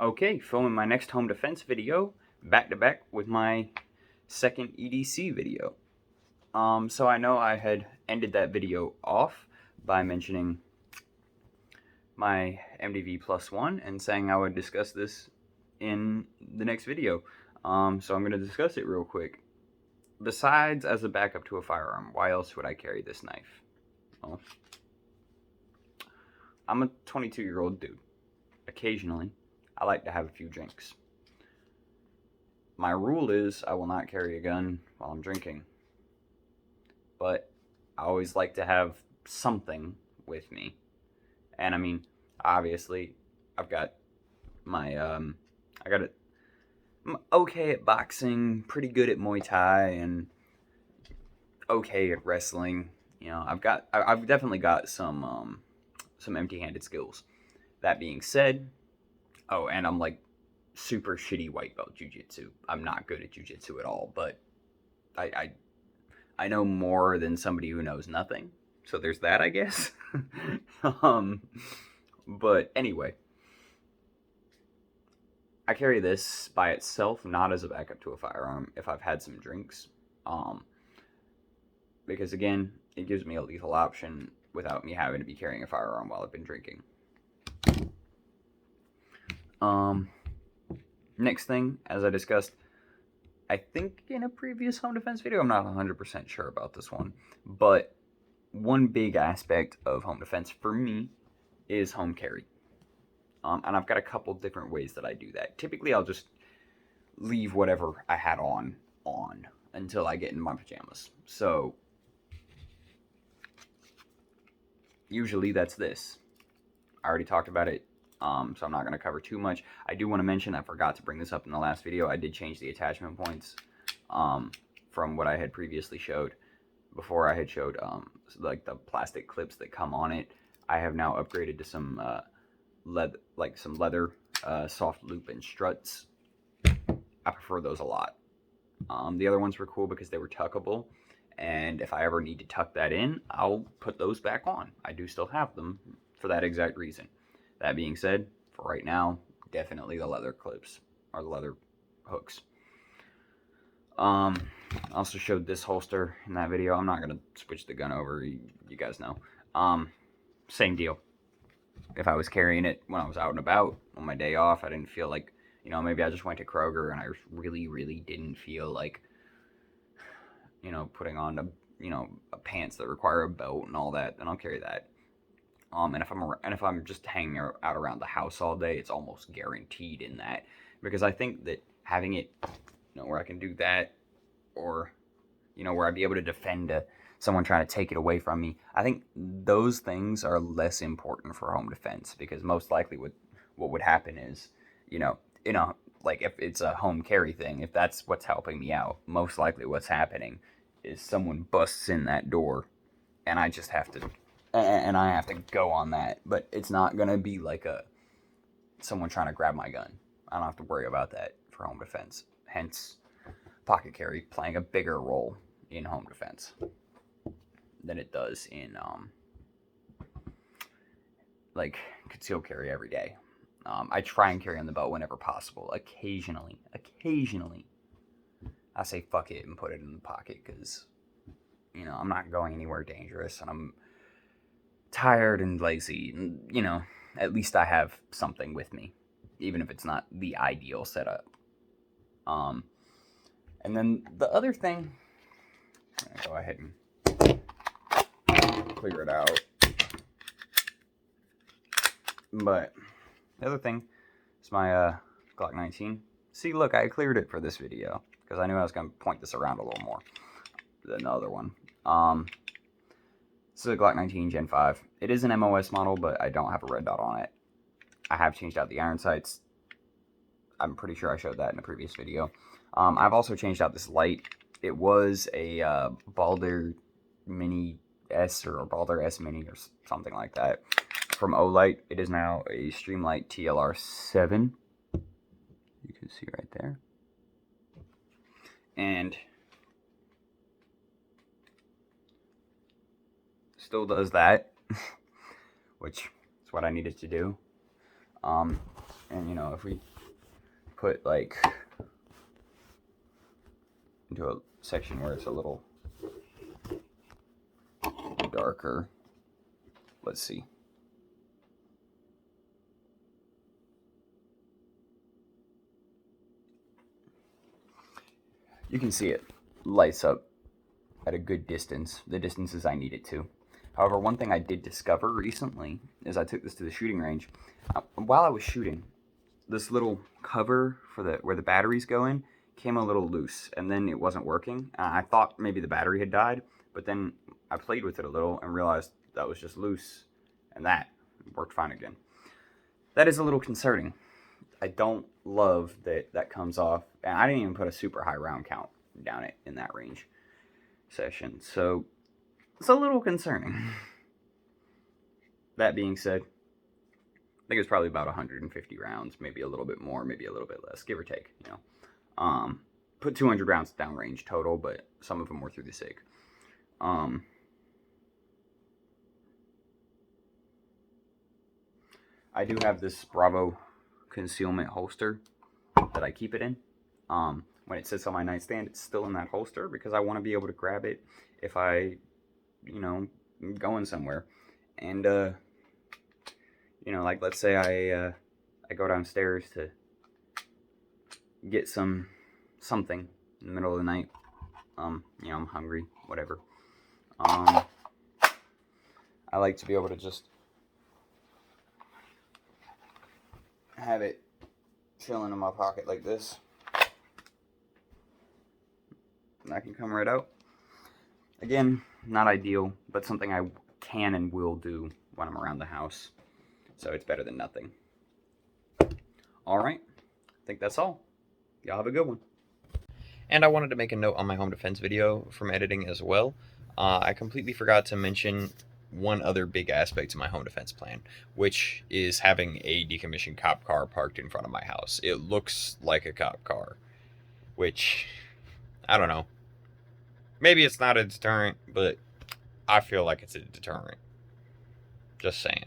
Okay, filming my next home defense video back to back with my second EDC video. So I know I had ended that video off by mentioning my MDV plus one and saying I would discuss this in the next video. So I'm going to discuss it real quick. Besides as a backup to a firearm, why else would I carry this knife? Well, I'm a 22-year-old dude. Occasionally, I like to have a few drinks. My rule is I will not carry a gun while I'm drinking. But I always like to have something with me. And I mean, obviously, I've got my, I'm okay at boxing, pretty good at Muay Thai, and okay at wrestling. You know, I've definitely got some empty-handed skills. That being said, oh, and I'm like super shitty white belt jujitsu. I'm not good at jujitsu at all, but I know more than somebody who knows nothing. So there's that, I guess. But anyway, I carry this by itself, not as a backup to a firearm if I've had some drinks. Because again, it gives me a lethal option without me having to be carrying a firearm while I've been drinking. Next thing, as I discussed, I think in a previous home defense video, I'm not 100% sure about this one, but one big aspect of home defense for me is home carry. And I've got a couple different ways that I do that. Typically, I'll just leave whatever I had on until I get in my pajamas. So usually that's this. I already talked about it. So I'm not going to cover too much. I do want to mention, I forgot to bring this up in the last video, I did change the attachment points from what I had previously showed. Before I had showed like the plastic clips that come on it. I have now upgraded to some leather soft loop and struts. I prefer those a lot. The other ones were cool because they were tuckable, and if I ever need to tuck that in, I'll put those back on. I do still have them for that exact reason. That being said, for right now, definitely the leather clips, or the leather hooks. I also showed this holster in that video. I'm not going to switch the gun over, you guys know. Same deal. If I was carrying it when I was out and about, on my day off, I didn't feel like, you know, maybe I just went to Kroger and I really didn't feel like, you know, putting on pants that require a belt and all that, then I'll carry that. And if I'm just hanging out around the house all day, it's almost guaranteed in that, because I think that having it, you know, where I can do that, or, you know, where I'd be able to defend someone trying to take it away from me, I think those things are less important for home defense, because most likely what would happen is, you know, like if it's a home carry thing, if that's what's helping me out, most likely what's happening is someone busts in that door, and I just have to. And I have to go on that, but it's not going to be like someone trying to grab my gun. I don't have to worry about that for home defense. Hence, pocket carry playing a bigger role in home defense than it does in, like, concealed carry every day. I try and carry on the belt whenever possible. Occasionally, I say fuck it and put it in the pocket because, you know, I'm not going anywhere dangerous, and I'm tired and lazy, and, you know, at least I have something with me, even if it's not the ideal setup. And then the other thing, I'm gonna go ahead and clear it out. But the other thing is my Glock 19. See, look, I cleared it for this video because I knew I was gonna point this around a little more than the other one. This is a Glock 19 Gen 5. It is an MOS model, but I don't have a red dot on it. I have changed out the iron sights. I'm pretty sure I showed that in a previous video. I've also changed out this light. It was a Balder Mini S or a Balder S Mini or something like that from Olight. It is now a Streamlight TLR7. You can see right there. And still does that, which is what I needed to do. And And you know, if we put like into a section where it's a little darker, let's see. You can see it lights up at a good distance, the distances I need it to. However, one thing I did discover recently is I took this to the shooting range. While I was shooting, this little cover for where the batteries go in came a little loose, and then it wasn't working. I thought maybe the battery had died, but then I played with it a little and realized that was just loose, and that worked fine again. That is a little concerning. I don't love that that comes off, and I didn't even put a super high round count down it in that range session, so it's a little concerning. That being said, I think it's probably about 150 rounds, maybe a little bit more, maybe a little bit less, give or take, you know. Put 200 rounds downrange total, but some of them were through the SIG. I do have this Bravo concealment holster that I keep it in. When it sits on my nightstand, it's still in that holster because I want to be able to grab it if I, you know, am going somewhere. And, you know, like let's say I go downstairs to get something in the middle of the night. You know, I'm hungry, whatever. I like to be able to just have it chilling in my pocket like this. And I can come right out. Again, not ideal, but something I can and will do when I'm around the house. So it's better than nothing. Alright, I think that's all. Y'all have a good one. And I wanted to make a note on my home defense video from editing as well. I completely forgot to mention one other big aspect to my home defense plan, which is having a decommissioned cop car parked in front of my house. It looks like a cop car, which, I don't know. Maybe it's not a deterrent, but I feel like it's a deterrent. Just saying.